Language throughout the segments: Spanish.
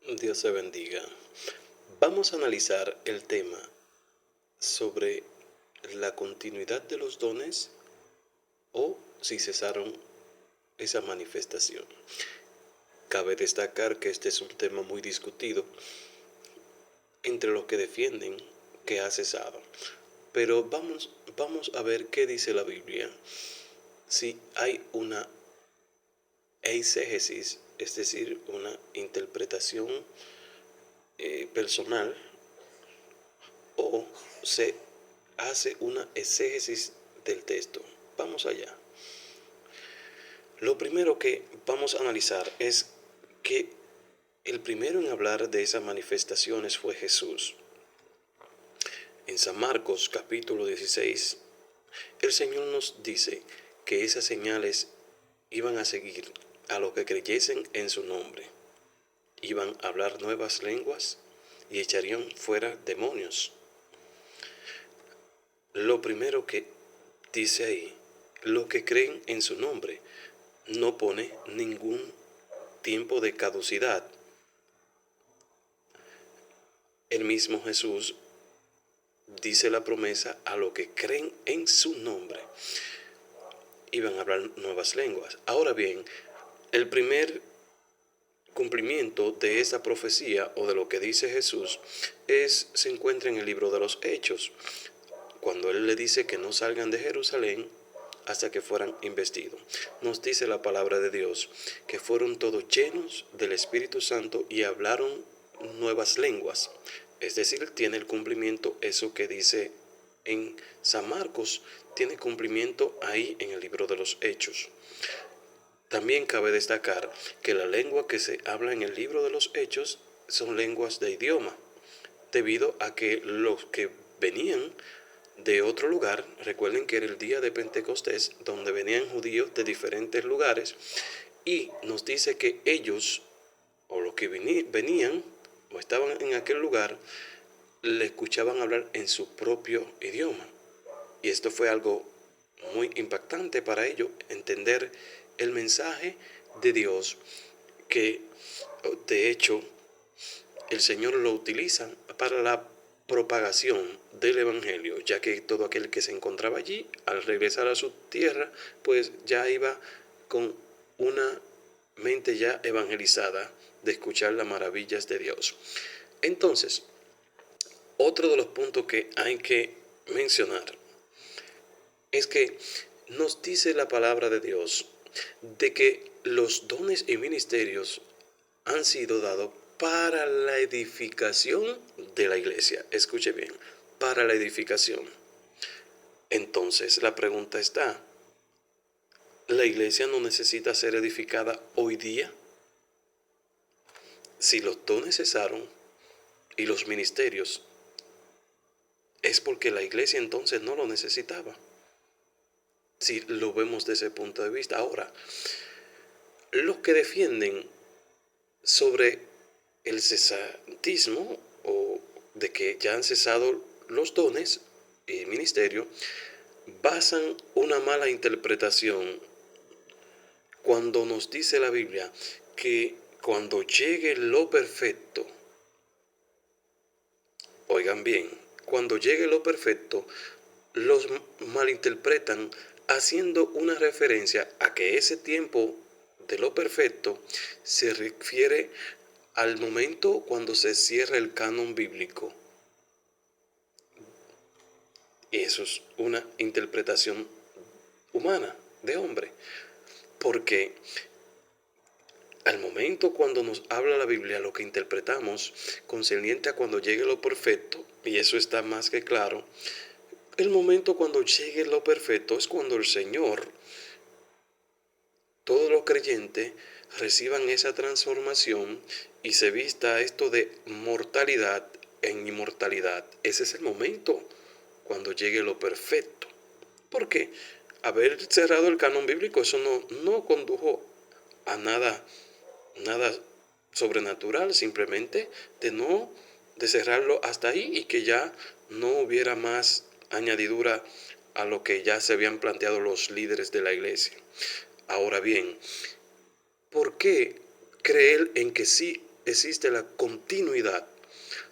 Dios se bendiga. Vamos a analizar el tema sobre la continuidad de los dones o si cesaron esa manifestación. Cabe destacar que este es un tema muy discutido entre los que defienden que ha cesado. Pero vamos a ver qué dice la Biblia. Si hay una eisegesis, es decir, una interpretación personal, o se hace una exégesis del texto. Vamos allá. Lo primero que vamos a analizar es que el primero en hablar de esas manifestaciones fue Jesús. En San Marcos capítulo 16, el Señor nos dice que esas señales iban a seguir a los que creyesen en su nombre. Iban a hablar nuevas lenguas y echarían fuera demonios. Lo primero que dice ahí, los que creen en su nombre, no pone ningún tiempo de caducidad. El mismo Jesús dice la promesa a los que creen en su nombre. Iban a hablar nuevas lenguas. Ahora bien, el primer cumplimiento de esa profecía o de lo que dice Jesús se encuentra en el libro de los Hechos, cuando él le dice que no salgan de Jerusalén hasta que fueran investidos. Nos dice la palabra de Dios que fueron todos llenos del Espíritu Santo y hablaron nuevas lenguas. Es decir, tiene el cumplimiento eso que dice en San Marcos, tiene cumplimiento ahí en el libro de los Hechos. También cabe destacar que la lengua que se habla en el libro de los Hechos son lenguas de idioma, debido a que los que venían de otro lugar, recuerden que era el día de Pentecostés, donde venían judíos de diferentes lugares, y nos dice que ellos, o los que venían o estaban en aquel lugar, le escuchaban hablar en su propio idioma. Y esto fue algo muy impactante para ellos, entender el mensaje de Dios, que de hecho el Señor lo utiliza para la propagación del Evangelio, ya que todo aquel que se encontraba allí, al regresar a su tierra, pues ya iba con una mente ya evangelizada de escuchar las maravillas de Dios. Entonces, otro de los puntos que hay que mencionar es que nos dice la palabra de Dios de que los dones y ministerios han sido dados para la edificación de la iglesia. Escuche bien, para la edificación. Entonces la pregunta está, ¿la iglesia no necesita ser edificada hoy día? Si los dones cesaron y los ministerios, es porque la iglesia entonces no lo necesitaba. Si lo vemos desde ese punto de vista. Ahora, los que defienden sobre el cesantismo o de que ya han cesado los dones y ministerio, basan una mala interpretación cuando nos dice la Biblia que cuando llegue lo perfecto, oigan bien, cuando llegue lo perfecto, los malinterpretan haciendo una referencia a que ese tiempo de lo perfecto se refiere al momento cuando se cierra el canon bíblico. Y eso es una interpretación humana, de hombre, porque al momento cuando nos habla la Biblia, lo que interpretamos concerniente a cuando llegue lo perfecto, y eso está más que claro, el momento cuando llegue lo perfecto es cuando el Señor, todos los creyentes, reciban esa transformación y se vista esto de mortalidad en inmortalidad. Ese es el momento cuando llegue lo perfecto. ¿Por qué? Haber cerrado el canon bíblico, eso no condujo a nada sobrenatural, simplemente de cerrarlo hasta ahí y que ya no hubiera más añadidura a lo que ya se habían planteado los líderes de la iglesia. Ahora bien, ¿por qué creer en que sí existe la continuidad,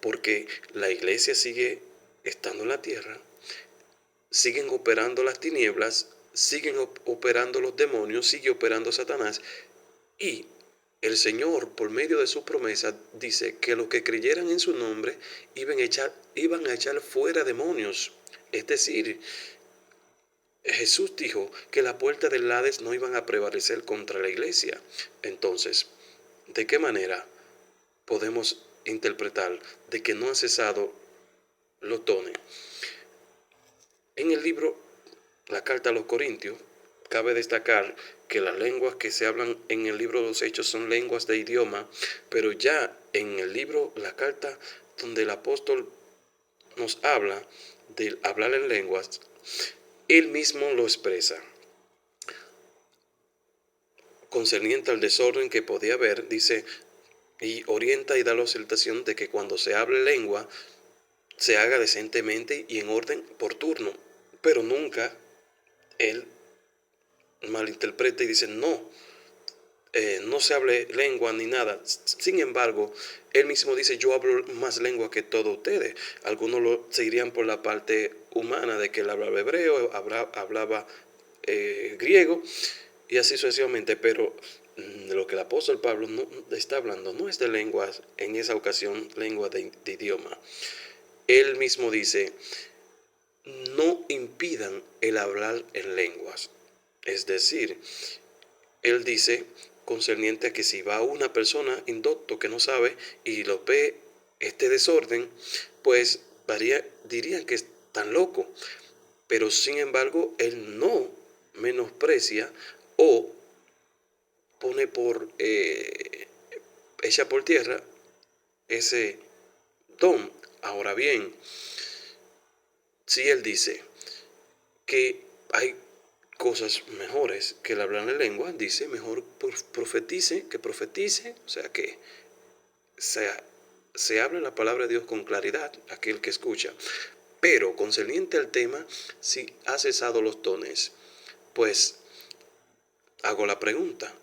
porque la iglesia sigue estando en la tierra, siguen operando las tinieblas, siguen operando los demonios, sigue operando Satanás, y el Señor, por medio de su promesa, dice que los que creyeran en su nombre iban a echar fuera demonios. Es decir, Jesús dijo que la puerta del Hades no iban a prevalecer contra la iglesia. Entonces, ¿de qué manera podemos interpretar de que no han cesado los dones? En el libro, la carta a los Corintios, cabe destacar que las lenguas que se hablan en el libro de los Hechos son lenguas de idioma, pero ya en el libro, la carta donde el apóstol nos habla de hablar en lenguas, él mismo lo expresa. Concerniente al desorden que podía haber, dice, y orienta y da la exaltación de que cuando se hable lengua, se haga decentemente y en orden por turno, pero nunca él malinterpreta y dice, no se hable lengua ni nada. Sin embargo, él mismo dice, yo hablo más lengua que todos ustedes. Algunos lo seguirían por la parte humana de que él hablaba hebreo, hablaba griego y así sucesivamente, pero lo que el apóstol Pablo no está hablando no es de lenguas, en esa ocasión lengua de idioma. Él mismo dice, no impidan el hablar en lenguas. Es decir, él dice concerniente a que si va una persona indocto que no sabe y lo ve este desorden, pues dirían que es tan loco. Pero sin embargo, él no menosprecia o pone echa por tierra ese don. Ahora bien, si él dice que hay cosas mejores que el hablar en lengua, dice mejor profetice, o sea que se hable la palabra de Dios con claridad, aquel que escucha. Pero concerniente al tema, si ha cesado los dones, pues hago la pregunta,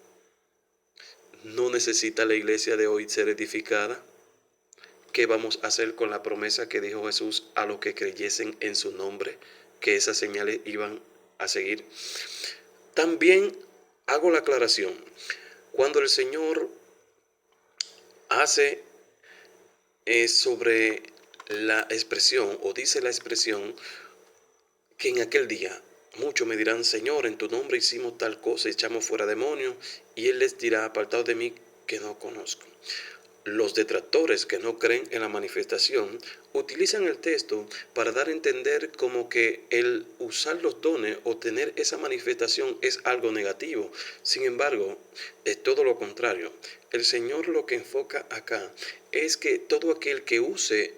¿no necesita la iglesia de hoy ser edificada? ¿Qué vamos a hacer con la promesa que dijo Jesús a los que creyesen en su nombre, que esas señales iban a seguir? También hago la aclaración, cuando el Señor hace sobre la expresión o dice la expresión que en aquel día muchos me dirán, Señor, en tu nombre hicimos tal cosa, echamos fuera demonios, y Él les dirá, apartado de mí que no conozco. Los detractores que no creen en la manifestación utilizan el texto para dar a entender como que el usar los dones o tener esa manifestación es algo negativo. Sin embargo, es todo lo contrario. El Señor lo que enfoca acá es que todo aquel que use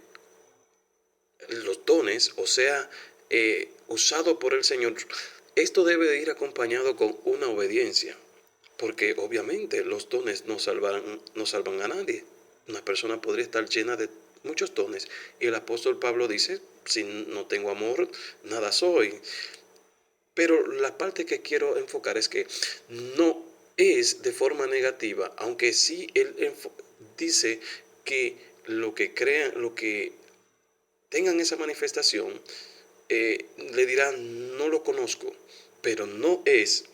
los dones, o sea, usado por el Señor, esto debe de ir acompañado con una obediencia, porque obviamente los dones no salvan a nadie. Una persona podría estar llena de muchos dones y el apóstol Pablo dice, si no tengo amor, nada soy. Pero la parte que quiero enfocar es que no es de forma negativa, aunque sí él dice que lo que crean, lo que tengan esa manifestación, le dirán, no lo conozco, pero no es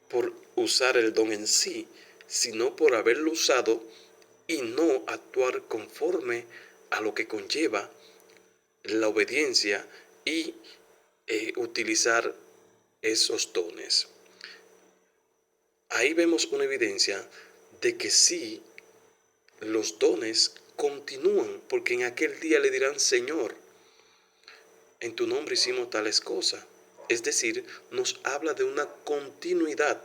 por usar el don en sí, sino por haberlo usado y no actuar conforme a lo que conlleva la obediencia y utilizar esos dones. Ahí vemos una evidencia de que sí, los dones continúan, porque en aquel día le dirán, Señor, en tu nombre hicimos tales cosas. Es decir, nos habla de una continuidad.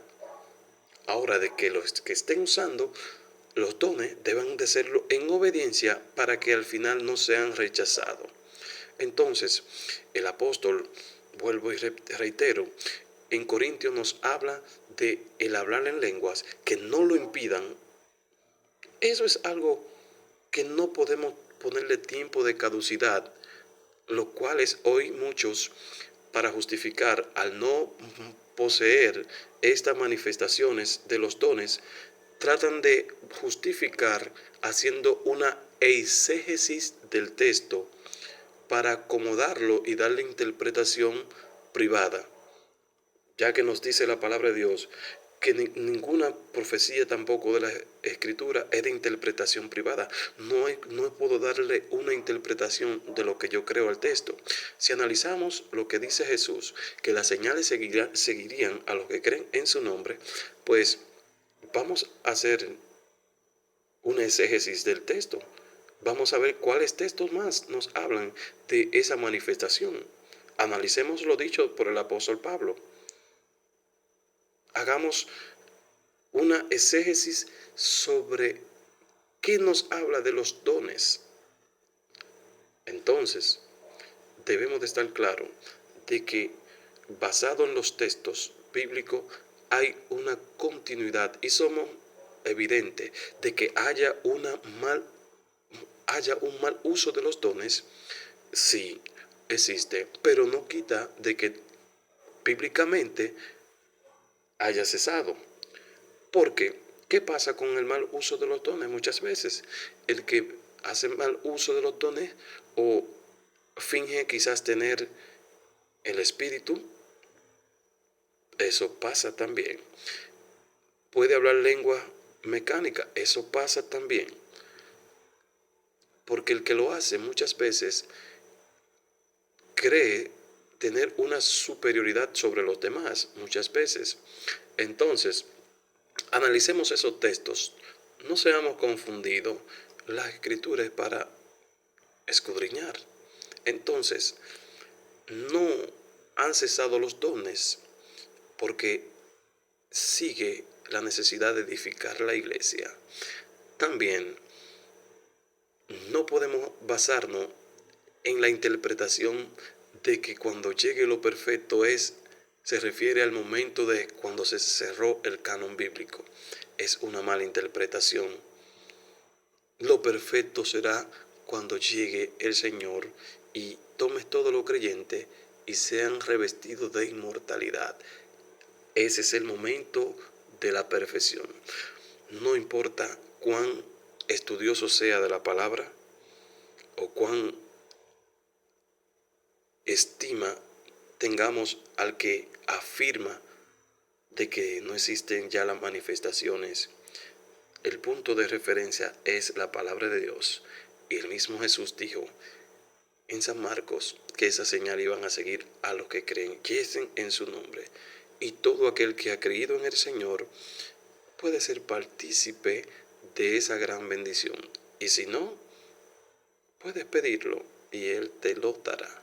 Ahora, de que los que estén usando los dones deben de serlo en obediencia para que al final no sean rechazados. Entonces, el apóstol, vuelvo y reitero, en Corintios nos habla de el hablar en lenguas, que no lo impidan. Eso es algo que no podemos ponerle tiempo de caducidad, lo cual es hoy muchos, para justificar al no poseer estas manifestaciones de los dones, tratan de justificar haciendo una eisegesis del texto para acomodarlo y darle interpretación privada, ya que nos dice la palabra de Dios que ninguna profecía tampoco de la escritura es de interpretación privada. No puedo darle una interpretación de lo que yo creo al texto. Si analizamos lo que dice Jesús, que las señales seguirían a los que creen en su nombre, pues vamos a hacer una exégesis del texto. Vamos a ver cuáles textos más nos hablan de esa manifestación. Analicemos lo dicho por el apóstol Pablo. Hagamos una exégesis sobre qué nos habla de los dones. Entonces, debemos de estar claro de que basado en los textos bíblicos hay una continuidad y somos evidentes de que haya un mal uso de los dones. Sí, existe, pero no quita de que bíblicamente haya cesado. Porque, ¿qué pasa con el mal uso de los dones? Muchas veces el que hace mal uso de los dones o finge quizás tener el espíritu, eso pasa también. Puede hablar lengua mecánica, eso pasa también. Porque el que lo hace muchas veces cree tener una superioridad sobre los demás, muchas veces. Entonces, analicemos esos textos, no seamos confundidos. La escritura es para escudriñar. Entonces, no han cesado los dones porque sigue la necesidad de edificar la iglesia. También no podemos basarnos en la interpretación de que cuando llegue lo perfecto se refiere al momento de cuando se cerró el canon bíblico. Es una mala interpretación. Lo perfecto será cuando llegue el Señor y tome todo lo creyente y sean revestidos de inmortalidad. Ese es el momento de la perfección. No importa cuán estudioso sea de la palabra o cuán estima tengamos al que afirma de que no existen ya las manifestaciones. El punto de referencia es la palabra de Dios. Y el mismo Jesús dijo en San Marcos que esa señal iban a seguir a los que creyesen en su nombre. Y todo aquel que ha creído en el Señor puede ser partícipe de esa gran bendición. Y si no, puedes pedirlo y Él te lo dará.